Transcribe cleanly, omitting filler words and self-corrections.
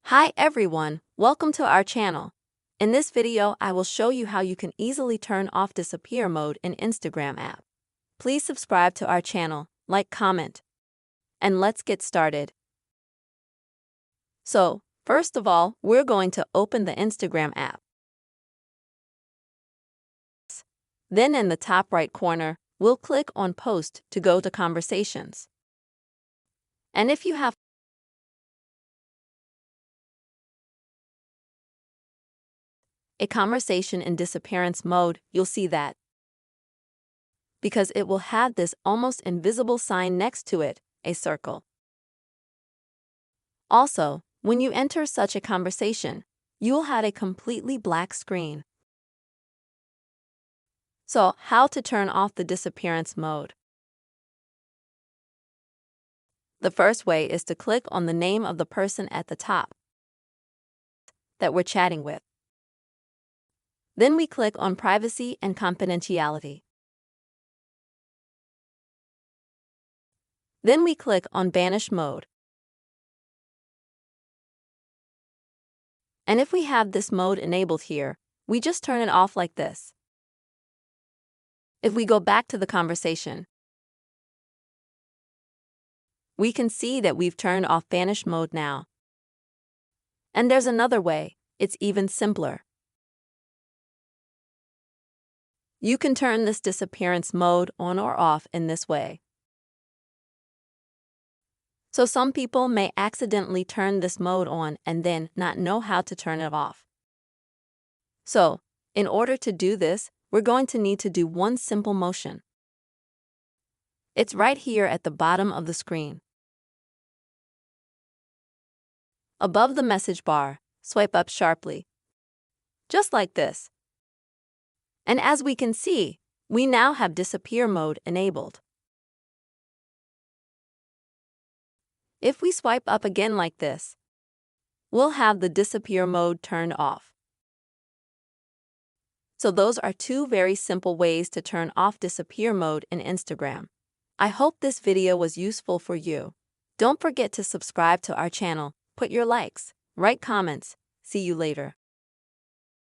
Hi everyone, welcome to our channel. In this video, I will show you how you can easily turn off disappear mode in Instagram app. Please subscribe to our channel, like, comment, and let's get started. So, first of all, we're going to open the Instagram app. Then in the top right corner, we'll click on Post to go to Conversations. And if you have a conversation in disappearance mode, you'll see that, because it will have this almost invisible sign next to it, a circle. Also, when you enter such a conversation, you'll have a completely black screen. So, how to turn off the disappearance mode? The first way is to click on the name of the person at the top that we're chatting with. Then we click on Privacy and Confidentiality. Then we click on Banish mode. And if we have this mode enabled here, we just turn it off like this. If we go back to the conversation, we can see that we've turned off Banish mode now. And there's another way, it's even simpler. You can turn this disappearance mode on or off in this way. So some people may accidentally turn this mode on and then not know how to turn it off. So, in order to do this, we're going to need to do one simple motion. It's right here at the bottom of the screen. Above the message bar, swipe up sharply. Just like this. And as we can see, we now have disappear mode enabled. If we swipe up again like this, we'll have the disappear mode turned off. So those are two very simple ways to turn off disappear mode in Instagram. I hope this video was useful for you. Don't forget to subscribe to our channel, put your likes, write comments. See you later.